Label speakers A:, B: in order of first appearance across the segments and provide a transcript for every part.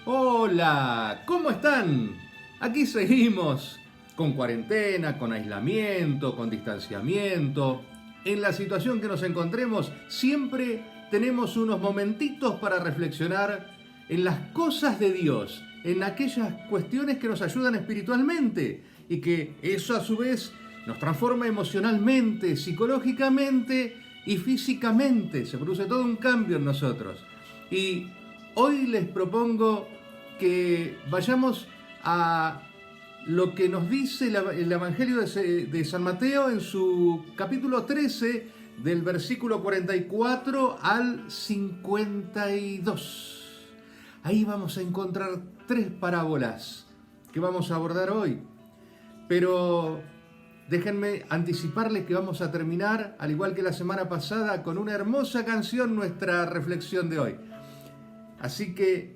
A: Hola, ¿cómo están? Aquí seguimos con cuarentena, con aislamiento, con distanciamiento. En la situación que nos encontremos, siempre tenemos unos momentitos para reflexionar en las cosas de Dios, en aquellas cuestiones que nos ayudan espiritualmente y que eso a su vez nos transforma emocionalmente, psicológicamente y físicamente. Se produce todo un cambio en nosotros. Y hoy les propongo que vayamos a lo que nos dice el Evangelio de San Mateo en su capítulo 13, del versículo 44 al 52. Ahí vamos a encontrar tres parábolas que vamos a abordar hoy. Pero déjenme anticiparles que vamos a terminar, al igual que la semana pasada, con una hermosa canción nuestra reflexión de hoy. Así que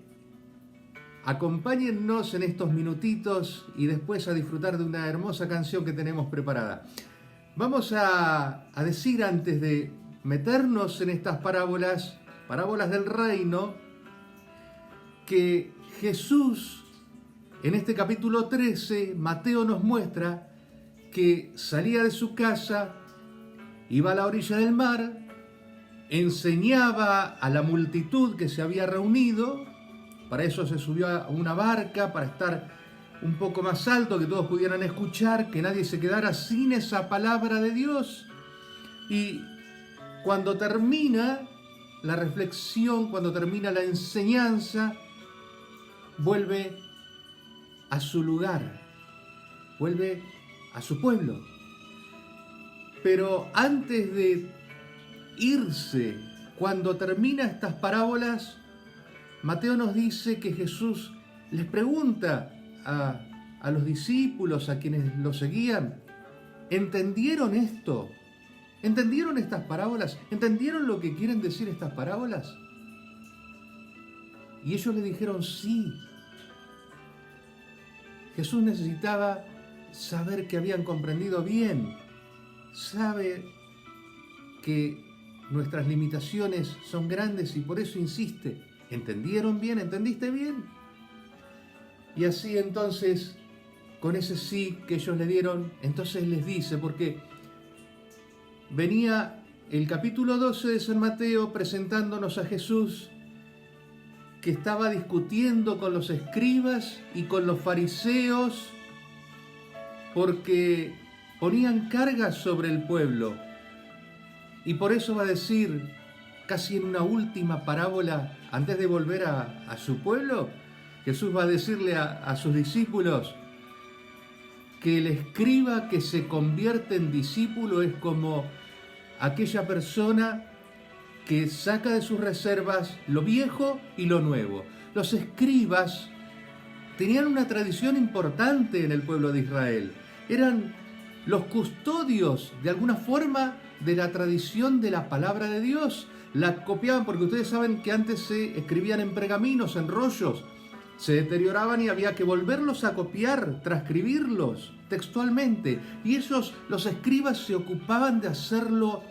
A: acompáñennos en estos minutitos y después a disfrutar de una hermosa canción que tenemos preparada. Vamos a decir, antes de meternos en estas parábolas del reino, que Jesús, en este capítulo 13, Mateo nos muestra que salía de su casa, iba a la orilla del mar, enseñaba a la multitud que se había reunido. Para eso se subió a una barca, para estar un poco más alto, que todos pudieran escuchar, que nadie se quedara sin esa palabra de Dios. Y cuando termina la reflexión, cuando termina la enseñanza, vuelve a su lugar, vuelve a su pueblo. Pero antes de irse, cuando termina estas parábolas, Mateo nos dice que Jesús les pregunta a los discípulos, a quienes lo seguían: ¿entendieron esto? ¿Entendieron estas parábolas? ¿Entendieron lo que quieren decir estas parábolas? Y ellos le dijeron sí. Jesús necesitaba saber que habían comprendido bien. Sabe que nuestras limitaciones son grandes y por eso insiste: ¿entendieron bien? ¿Entendiste bien? Y así entonces, con ese sí que ellos le dieron, entonces les dice, porque venía el capítulo 12 de San Mateo presentándonos a Jesús, que estaba discutiendo con los escribas y con los fariseos porque ponían cargas sobre el pueblo. Y por eso va a decir, casi en una última parábola, antes de volver a su pueblo, Jesús va a decirle a sus discípulos que el escriba que se convierte en discípulo es como aquella persona que saca de sus reservas lo viejo y lo nuevo. Los escribas tenían una tradición importante en el pueblo de Israel. Eran los custodios, de alguna forma, de la tradición de la palabra de Dios. La copiaban, porque ustedes saben que antes se escribían en pergaminos, en rollos. Se deterioraban y había que volverlos a copiar, transcribirlos textualmente. Y ellos, los escribas, se ocupaban de hacerlo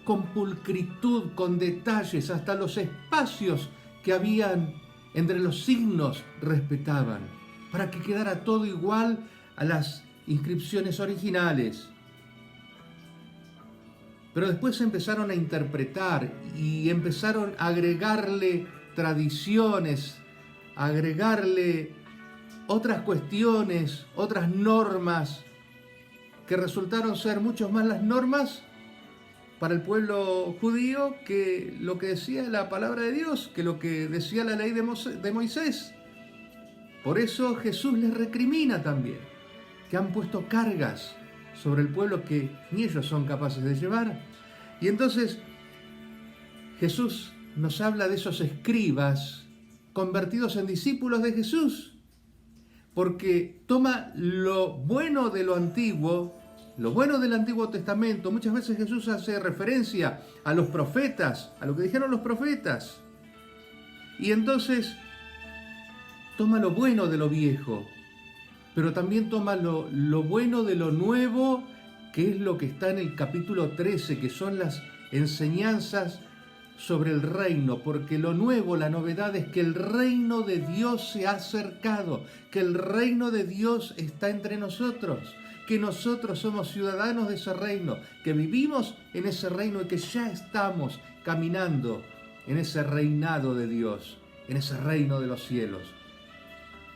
A: con pulcritud, con detalles, hasta los espacios que habían entre los signos respetaban, para que quedara todo igual a las inscripciones originales. Pero después empezaron a interpretar y empezaron a agregarle tradiciones, a agregarle otras cuestiones, otras normas, que resultaron ser mucho más las normas para el pueblo judío que lo que decía la palabra de Dios, que lo que decía la ley de Moisés. Por eso Jesús les recrimina también, que han puesto cargas sobre el pueblo que ni ellos son capaces de llevar. Y entonces Jesús nos habla de esos escribas convertidos en discípulos de Jesús, porque toma lo bueno de lo antiguo, lo bueno del Antiguo Testamento. Muchas veces Jesús hace referencia a los profetas, a lo que dijeron los profetas. Y entonces toma lo bueno de lo viejo, pero también toma lo bueno de lo nuevo, que es lo que está en el capítulo 13, que son las enseñanzas sobre el reino, porque lo nuevo, la novedad es que el reino de Dios se ha acercado, que el reino de Dios está entre nosotros, que nosotros somos ciudadanos de ese reino, que vivimos en ese reino y que ya estamos caminando en ese reinado de Dios, en ese reino de los cielos.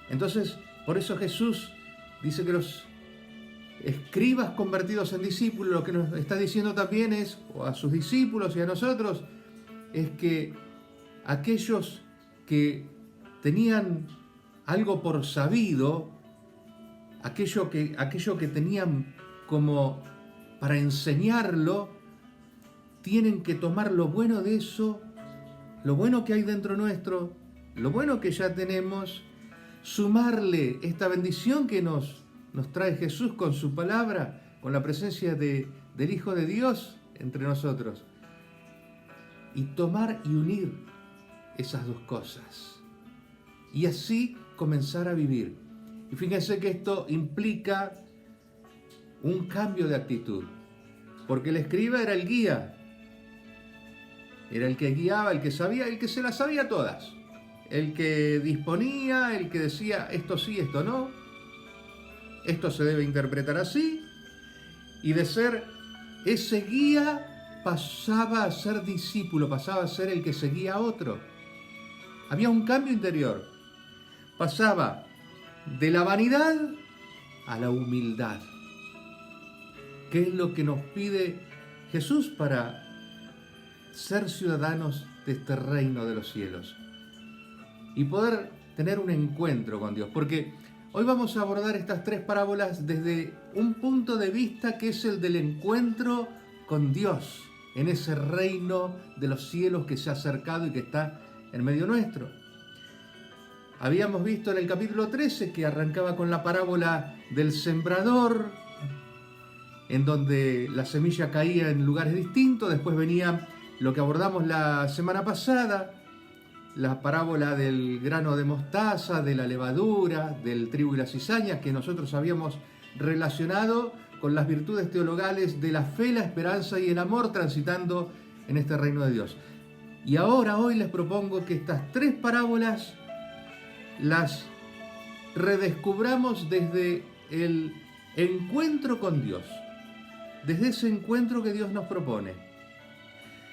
A: Entonces, por eso Jesús dice que los escribas convertidos en discípulos, lo que nos está diciendo también es, o a sus discípulos y a nosotros, es que aquellos que tenían algo por sabido, aquello que tenían como para enseñarlo, tienen que tomar lo bueno de eso, lo bueno que hay dentro nuestro, lo bueno que ya tenemos, sumarle esta bendición que nos trae Jesús con su palabra, con la presencia del Hijo de Dios entre nosotros, y tomar y unir esas dos cosas, y así comenzar a vivir. Y fíjense que esto implica un cambio de actitud, porque el escriba era el guía, era el que guiaba, el que sabía, el que se las sabía todas, el que disponía, el que decía esto sí, esto no, esto se debe interpretar así, y de ser ese guía pasaba a ser discípulo, pasaba a ser el que seguía a otro. Había un cambio interior, pasaba de la vanidad a la humildad. ¿Qué es lo que nos pide Jesús para ser ciudadanos de este reino de los cielos? Y poder tener un encuentro con Dios. Porque hoy vamos a abordar estas tres parábolas desde un punto de vista que es el del encuentro con Dios, en ese reino de los cielos que se ha acercado y que está en medio nuestro. Habíamos visto en el capítulo 13 que arrancaba con la parábola del sembrador, en donde la semilla caía en lugares distintos. Después venía lo que abordamos la semana pasada, la parábola del grano de mostaza, de la levadura, del trigo y la cizaña, que nosotros habíamos relacionado con las virtudes teologales de la fe, la esperanza y el amor transitando en este reino de Dios. Y ahora, hoy les propongo que estas tres parábolas las redescubramos desde el encuentro con Dios, desde ese encuentro que Dios nos propone.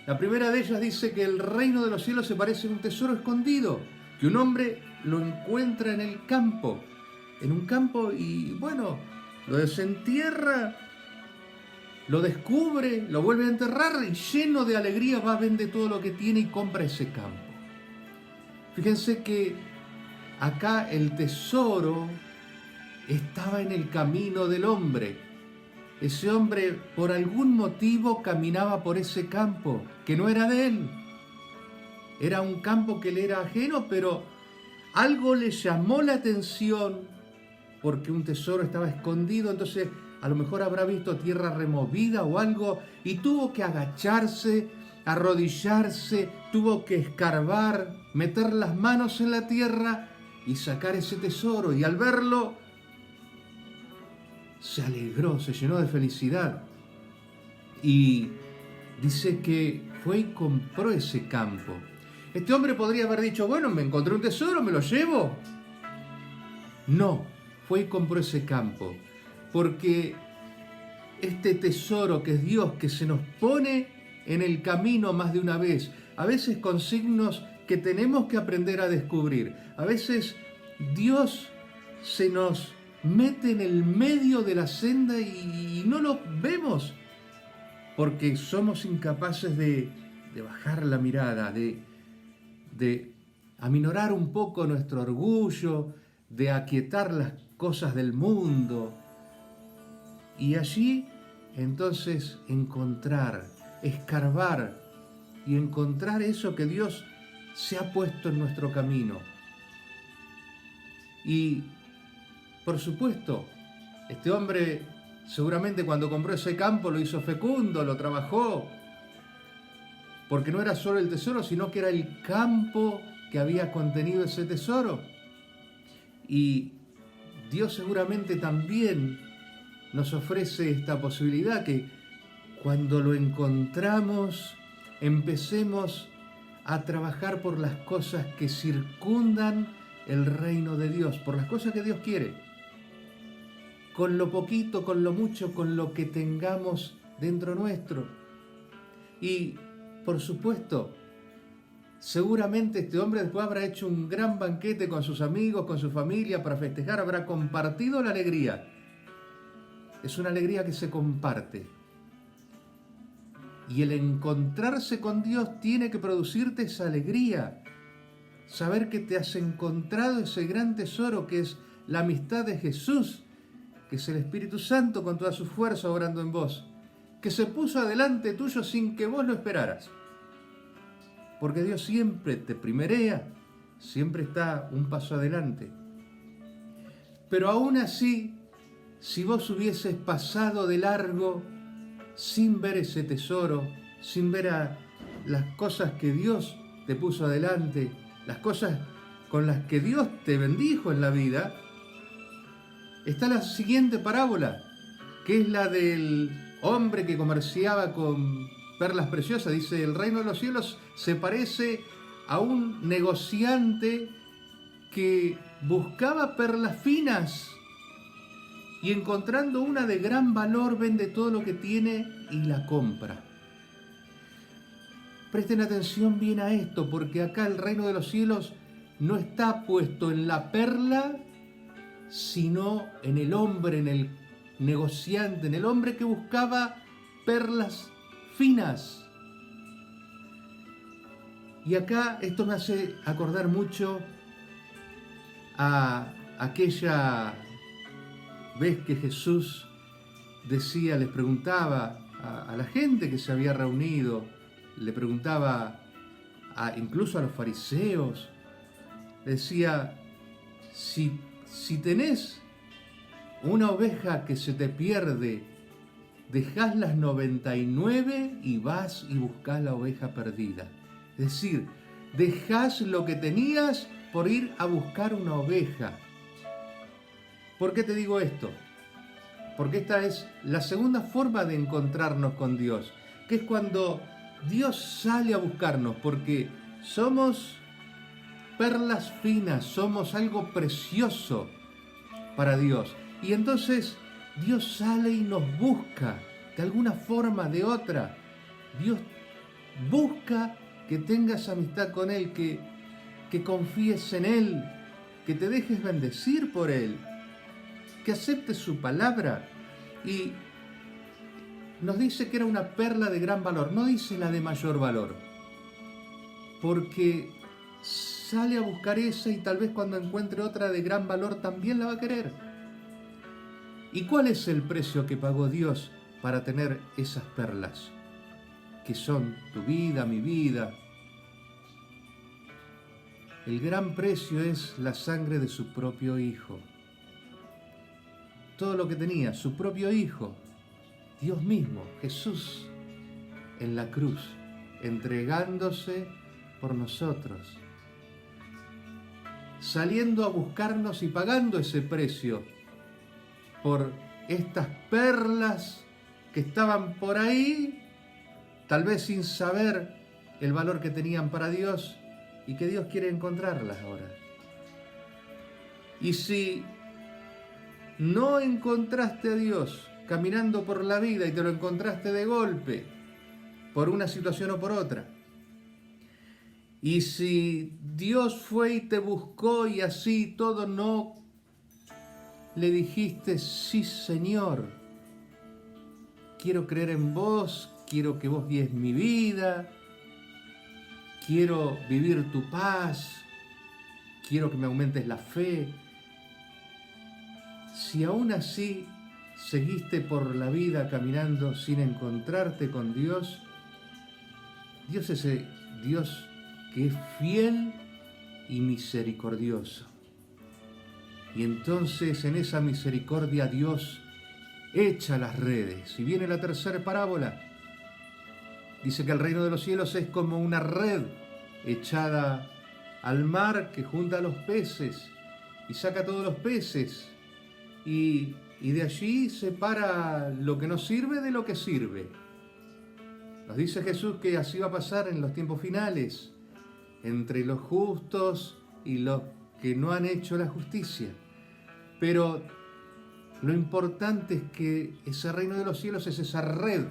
A: La primera de ellas dice que el reino de los cielos se parece a un tesoro escondido, que un hombre lo encuentra en el campo, en un campo, y bueno, lo desentierra, lo descubre, lo vuelve a enterrar y lleno de alegría va, vende todo lo que tiene y compra ese campo. Fíjense que acá el tesoro estaba en el camino del hombre. Ese hombre por algún motivo caminaba por ese campo que no era de él. Era un campo que le era ajeno, pero algo le llamó la atención porque un tesoro estaba escondido. Entonces a lo mejor habrá visto tierra removida o algo y tuvo que agacharse, arrodillarse, tuvo que escarbar, meter las manos en la tierra y sacar ese tesoro. Y al verlo, se alegró, se llenó de felicidad. Y dice que fue y compró ese campo. Este hombre podría haber dicho, bueno, me encontré un tesoro, me lo llevo. No, fue y compró ese campo. Porque este tesoro que es Dios, que se nos pone en el camino más de una vez, a veces con signos que tenemos que aprender a descubrir. A veces Dios se nos mete en el medio de la senda y no lo vemos porque somos incapaces de bajar la mirada, de aminorar un poco nuestro orgullo, de aquietar las cosas del mundo y allí entonces encontrar, escarbar y encontrar eso que Dios se ha puesto en nuestro camino. Y por supuesto, este hombre seguramente cuando compró ese campo lo hizo fecundo, lo trabajó, porque no era solo el tesoro, sino que era el campo que había contenido ese tesoro. Y Dios seguramente también nos ofrece esta posibilidad, que cuando lo encontramos empecemos a trabajar por las cosas que circundan el reino de Dios, por las cosas que Dios quiere. Con lo poquito, con lo mucho, con lo que tengamos dentro nuestro. Y, por supuesto, seguramente este hombre después habrá hecho un gran banquete con sus amigos, con su familia para festejar, habrá compartido la alegría. Es una alegría que se comparte. Y el encontrarse con Dios tiene que producirte esa alegría. Saber que te has encontrado ese gran tesoro que es la amistad de Jesús, que es el Espíritu Santo con toda su fuerza obrando en vos, que se puso adelante tuyo sin que vos lo esperaras. Porque Dios siempre te primerea, siempre está un paso adelante. Pero aún así, si vos hubieses pasado de largo sin ver ese tesoro, sin ver a las cosas que Dios te puso adelante, las cosas con las que Dios te bendijo en la vida, está la siguiente parábola, que es la del hombre que comerciaba con perlas preciosas. Dice, el reino de los cielos se parece a un negociante que buscaba perlas finas y encontrando una de gran valor vende todo lo que tiene y la compra. Presten atención bien a esto, porque acá el reino de los cielos no está puesto en la perla, sino en el hombre, en el negociante, en el hombre que buscaba perlas finas. Y acá esto me hace acordar mucho a aquella vez que Jesús decía, les preguntaba a la gente que se había reunido, le preguntaba incluso a los fariseos, decía, si tenés una oveja que se te pierde, dejás las 99 y vas y buscás la oveja perdida. Es decir, dejás lo que tenías por ir a buscar una oveja. ¿Por qué te digo esto? Porque esta es la segunda forma de encontrarnos con Dios, que es cuando Dios sale a buscarnos, porque somos perlas finas, somos algo precioso para Dios. Y entonces Dios sale y nos busca, de alguna forma, de otra. Dios busca que tengas amistad con Él, que confíes en Él, que te dejes bendecir por Él, que aceptes su palabra. Y nos dice que era una perla de gran valor, no dice la de mayor valor, porque sale a buscar esa y tal vez cuando encuentre otra de gran valor también la va a querer. ¿Y cuál es el precio que pagó Dios para tener esas perlas? Que son tu vida, mi vida. El gran precio es la sangre de su propio Hijo. Todo lo que tenía, su propio Hijo, Dios mismo, Jesús, en la cruz, entregándose por nosotros, saliendo a buscarnos y pagando ese precio por estas perlas que estaban por ahí, tal vez sin saber el valor que tenían para Dios y que Dios quiere encontrarlas ahora. Y si no encontraste a Dios caminando por la vida y te lo encontraste de golpe, por una situación o por otra, y si Dios fue y te buscó y así todo no le dijiste, sí Señor, quiero creer en vos, quiero que vos guíes mi vida, quiero vivir tu paz, quiero que me aumentes la fe. Si aún así seguiste por la vida caminando sin encontrarte con Dios, Dios es ese Dios que es fiel y misericordioso. Y entonces en esa misericordia Dios echa las redes. Y viene la tercera parábola. Dice que el reino de los cielos es como una red echada al mar que junta los peces y saca todos los peces. Y de allí separa lo que no sirve de lo que sirve. Nos dice Jesús que así va a pasar en los tiempos finales. entre los justos y los que no han hecho la justicia. Pero lo importante es que ese reino de los cielos es esa red.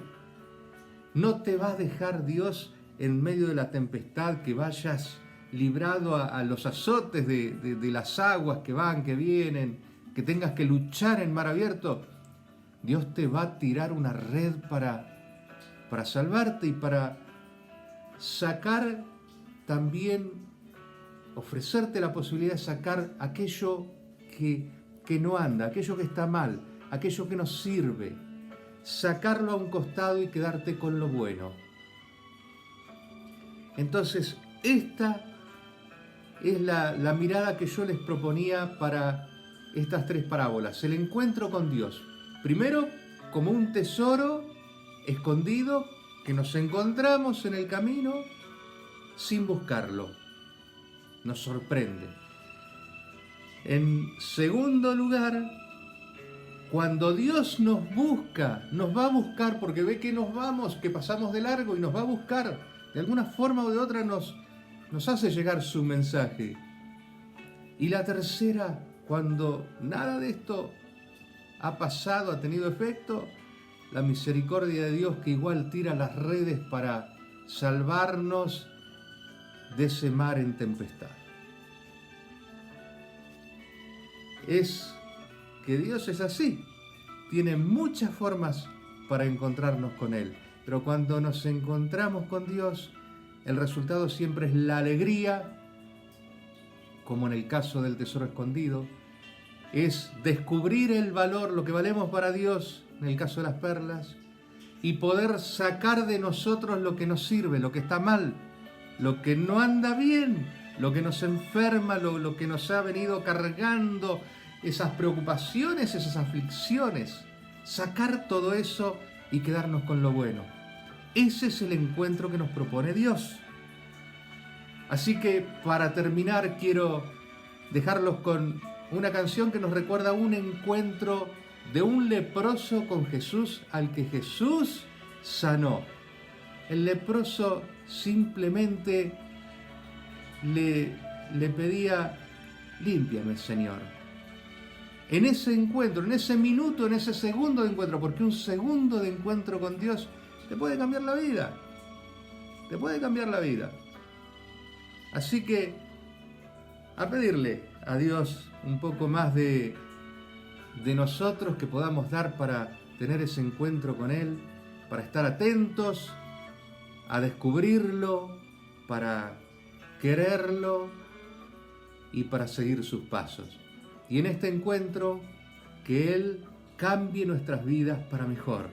A: No te va a dejar Dios en medio de la tempestad, que vayas librado a los azotes de las aguas que van, que vienen, que tengas que luchar en mar abierto. Dios te va a tirar una red para salvarte y para sacar también, ofrecerte la posibilidad de sacar aquello que no anda, aquello que está mal, aquello que no sirve, sacarlo a un costado y quedarte con lo bueno. Entonces, esta es la mirada que yo les proponía para estas tres parábolas. El encuentro con Dios. Primero, como un tesoro escondido que nos encontramos en el camino sin buscarlo. Nos sorprende. En segundo lugar, cuando Dios nos busca, nos va a buscar porque ve que nos vamos, que pasamos de largo y nos va a buscar. De alguna forma o de otra nos hace llegar su mensaje. Y la tercera, cuando nada de esto ha pasado, ha tenido efecto, la misericordia de Dios que igual tira las redes para salvarnos de ese mar en tempestad. Es que Dios es así, tiene muchas formas para encontrarnos con Él, pero cuando nos encontramos con Dios, el resultado siempre es la alegría, como en el caso del tesoro escondido, es descubrir el valor, lo que valemos para Dios, en el caso de las perlas, y poder sacar de nosotros lo que nos sirve, lo que está mal, lo que no anda bien, lo que nos enferma, lo que nos ha venido cargando, esas preocupaciones, esas aflicciones, sacar todo eso y quedarnos con lo bueno. Ese es el encuentro que nos propone Dios. Así que para terminar quiero dejarlos con una canción que nos recuerda un encuentro de un leproso con Jesús al que Jesús sanó. El leproso simplemente le pedía: límpiame, Señor. En ese encuentro, en ese minuto, en ese segundo de encuentro, porque un segundo de encuentro con Dios te puede cambiar la vida. Te puede cambiar la vida. Así que a pedirle a Dios un poco más de nosotros que podamos dar para tener ese encuentro con Él, para estar atentos a descubrirlo, para quererlo y para seguir sus pasos. Y en este encuentro, que Él cambie nuestras vidas para mejor,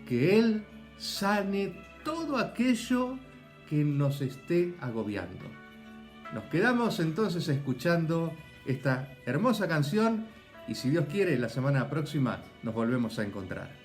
A: que Él sane todo aquello que nos esté agobiando. Nos quedamos entonces escuchando esta hermosa canción y si Dios quiere, la semana próxima nos volvemos a encontrar.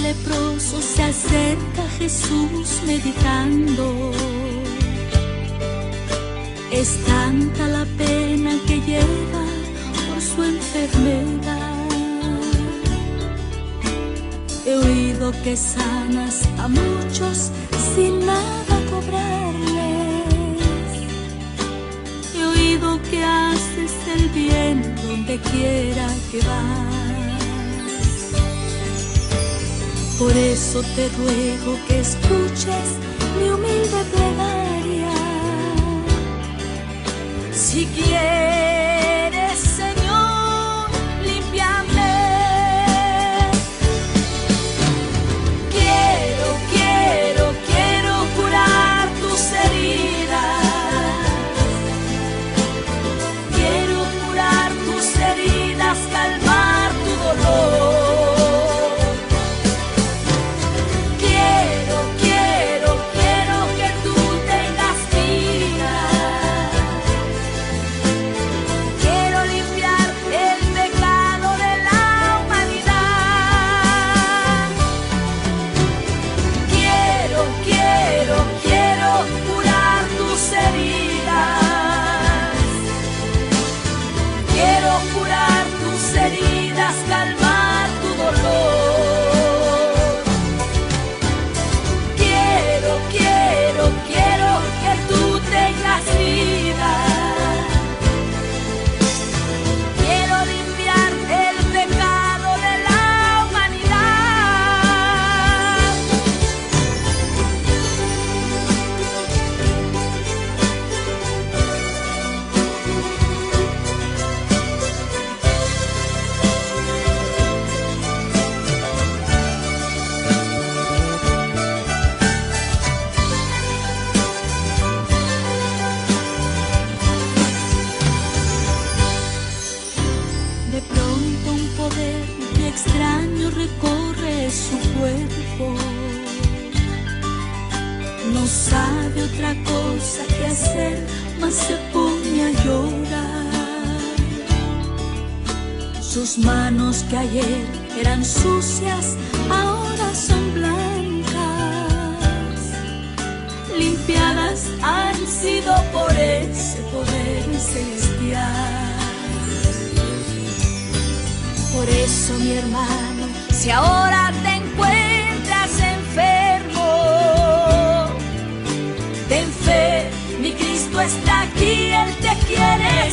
B: Leproso se acerca a Jesús meditando. Es tanta la pena que lleva por su enfermedad. He oído que sanas a muchos sin nada cobrarles. He oído que haces el bien donde quiera que vas. Por eso te ruego que escuches mi humilde plegaria. Si quieres, Señor, límpiame. Quiero curar tus heridas. Quiero curar tus heridas, calmar tu dolor. curar tus heridas, calmar tu dolor. Quiero que tú tengas vida. Quiero limpiar el pecado de la humanidad. De pronto un poder extraño recorre su cuerpo. No sabe otra cosa que hacer, más se pone a llorar. Sus manos que ayer eran sucias, ahora son blancas. Limpiadas han sido por ese poder celestial. Por eso, mi hermano, si ahora te encuentras enfermo, ten fe, mi Cristo está aquí, Él te quiere